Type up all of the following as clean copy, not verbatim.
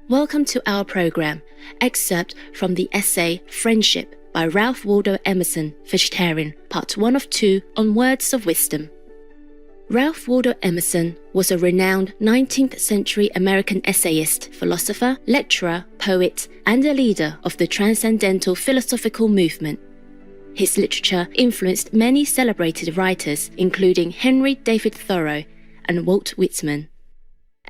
Welcome to our program, excerpt from the essay Friendship by Ralph Waldo Emerson, vegetarian, part 1 of 2 on words of wisdom. Ralph Waldo Emerson was a renowned 19th century American essayist, philosopher, lecturer, poet, and a leader of the transcendental philosophical movement. His literature influenced many celebrated writers, including Henry David Thoreau and Walt Whitman.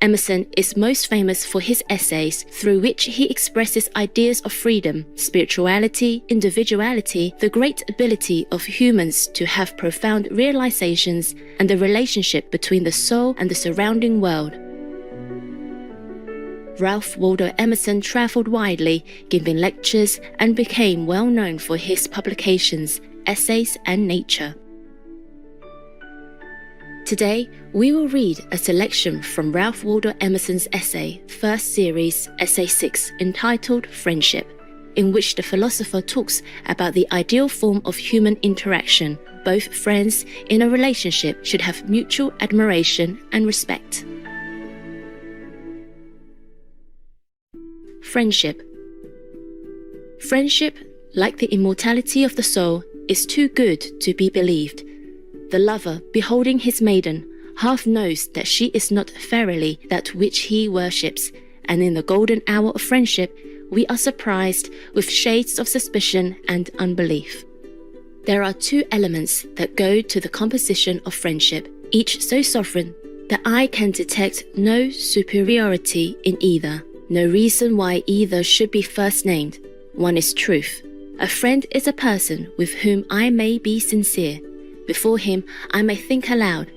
Emerson is most famous for his essays through which he expresses ideas of freedom, spirituality, individuality, the great ability of humans to have profound realizations, and the relationship between the soul and the surrounding world. Ralph Waldo Emerson traveled widely, giving lectures, and became well known for his publications, essays, and nature. Today, we will read a selection from Ralph Waldo Emerson's essay, first series, Essay 6, entitled Friendship, in which the philosopher talks about the ideal form of human interaction. Both friends in a relationship should have mutual admiration and respect. Friendship. Friendship, like the immortality of the soul, is too good to be believed. The lover, beholding his maiden, half knows that she is not verily that which he worships, and in the golden hour of friendship, we are surprised with shades of suspicion and unbelief. There are two elements that go to the composition of friendship, each so sovereign that I can detect no superiority in either, no reason why either should be first named. One is truth. A friend is a person with whom I may be sincere. Before him, I may think aloud.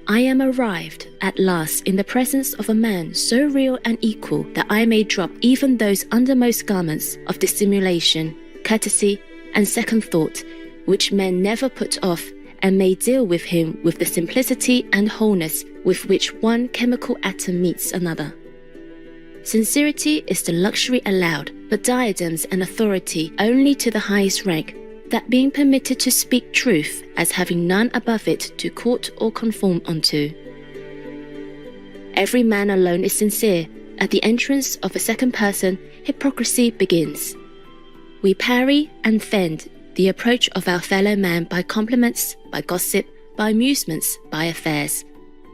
I am arrived at last in the presence of a man so real and equal that I may drop even those undermost garments of dissimulation, courtesy, and second thought, which men never put off, and may deal with him with the simplicity and wholeness with which one chemical atom meets another. Sincerity is the luxury allowed, but diadems and authority only to the highest rank, that being permitted to speak truth as having none above it to court or conform unto. Every man alone is sincere. At the entrance of a second person, hypocrisy begins. We parry and fend the approach of our fellow man by compliments, by gossip, by amusements, by affairs.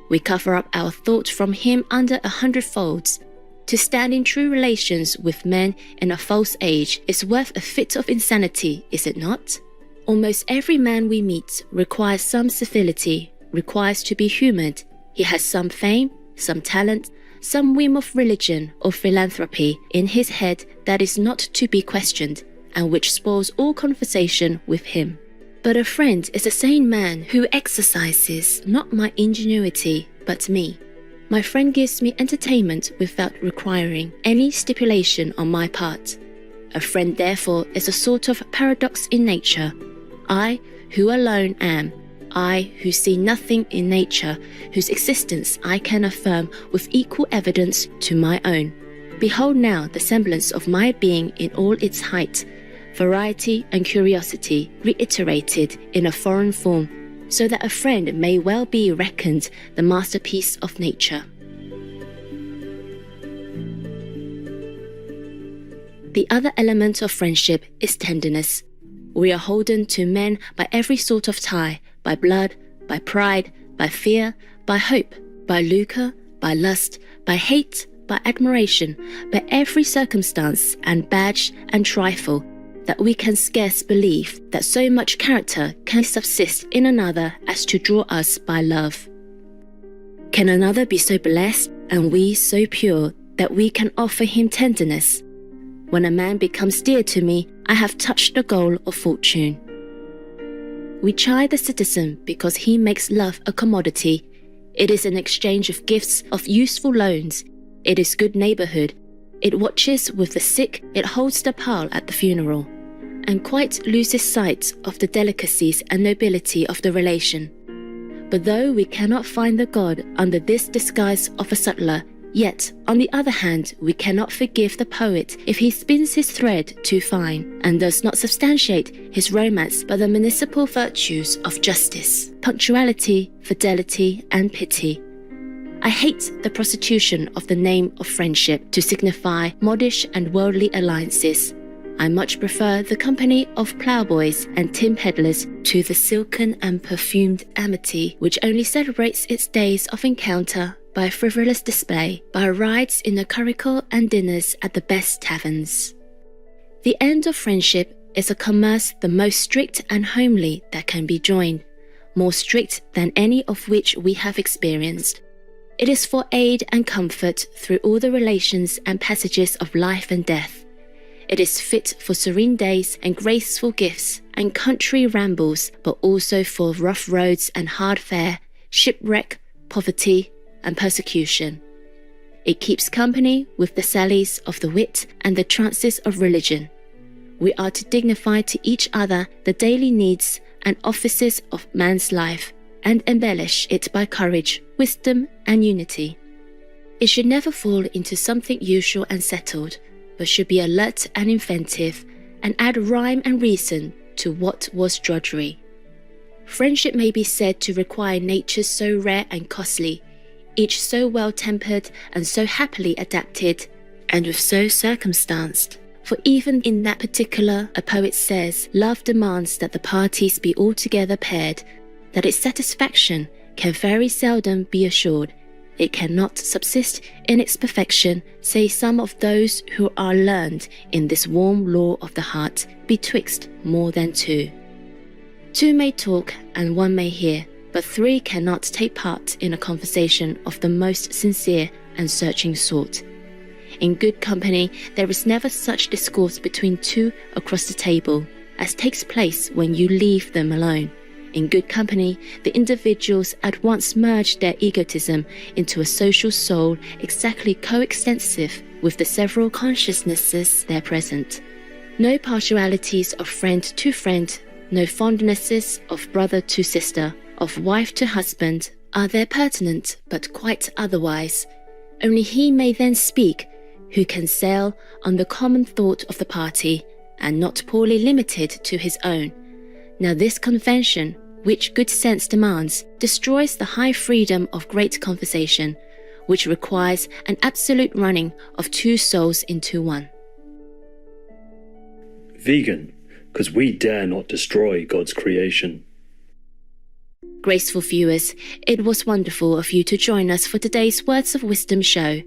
We cover up our thought from him under 100 folds. To stand in true relations with men in a false age is worth a fit of insanity, is it not? Almost every man we meet requires some civility, requires to be humoured. He has some fame, some talent, some whim of religion or philanthropy in his head that is not to be questioned, and which spoils all conversation with him. But a friend is a sane man who exercises not my ingenuity, but me. My friend gives me entertainment without requiring any stipulation on my part. A friend, therefore, is a sort of paradox in nature. I, who alone am, I, who see nothing in nature, whose existence I can affirm with equal evidence to my own. Behold now the semblance of my being in all its height, variety and curiosity reiterated in a foreign form, so that a friend may well be reckoned the masterpiece of nature. The other element of friendship is tenderness. We are holden to men by every sort of tie, by blood, by pride, by fear, by hope, by lucre, by lust, by hate, by admiration, by every circumstance and badge and trifle, that we can scarce believe that so much character can subsist in another as to draw us by love. Can another be so blessed and we so pure that we can offer him tenderness? When a man becomes dear to me, I have touched the goal of fortune. We chide the citizen because he makes love a commodity. It is an exchange of gifts, of useful loans. It is good neighbourhood. It watches with the sick, it holds the pall at the funeral, and quite loses sight of the delicacies and nobility of the relation. But though we cannot find the God under this disguise of a sutler, yet, on the other hand, we cannot forgive the poet if he spins his thread too fine, and does not substantiate his romance by the municipal virtues of justice, punctuality, fidelity, and pity. I hate the prostitution of the name of friendship to signify modish and worldly alliances. I much prefer the company of ploughboys and tin peddlers to the silken and perfumed amity which only celebrates its days of encounter by a frivolous display, by rides in the curricle and dinners at the best taverns. The end of friendship is a commerce the most strict and homely that can be joined, more strict than any of which we have experienced. It is for aid and comfort through all the relations and passages of life and death. It is fit for serene days and graceful gifts and country rambles, but also for rough roads and hard fare, shipwreck, poverty, and persecution. It keeps company with the sallies of the wit and the trances of religion. We are to dignify to each other the daily needs and offices of man's life, and embellish it by courage, wisdom, and unity. It should never fall into something usual and settled, but should be alert and inventive, and add rhyme and reason to what was drudgery. Friendship may be said to require natures so rare and costly, each so well-tempered and so happily adapted, and with so circumstanced. For even in that particular, a poet says, love demands that the parties be altogether paired, that its satisfaction can very seldom be assured. It cannot subsist in its perfection, say some of those who are learned in this warm law of the heart, betwixt more than two. Two may talk and one may hear, but three cannot take part in a conversation of the most sincere and searching sort. In good company, there is never such discourse between two across the table as takes place when you leave them alone. In good company, the individuals at once merge their egotism into a social soul exactly coextensive with the several consciousnesses there present. No partialities of friend to friend, no fondnesses of brother to sister, of wife to husband, are there pertinent, but quite otherwise. Only he may then speak who can sail on the common thought of the party, and not poorly limited to his own. Now this convention, which good sense demands, destroys the high freedom of great conversation, which requires an absolute running of two souls into one. Vegan, because we dare not destroy God's creation. Graceful viewers, it was wonderful of you to join us for today's Words of Wisdom show.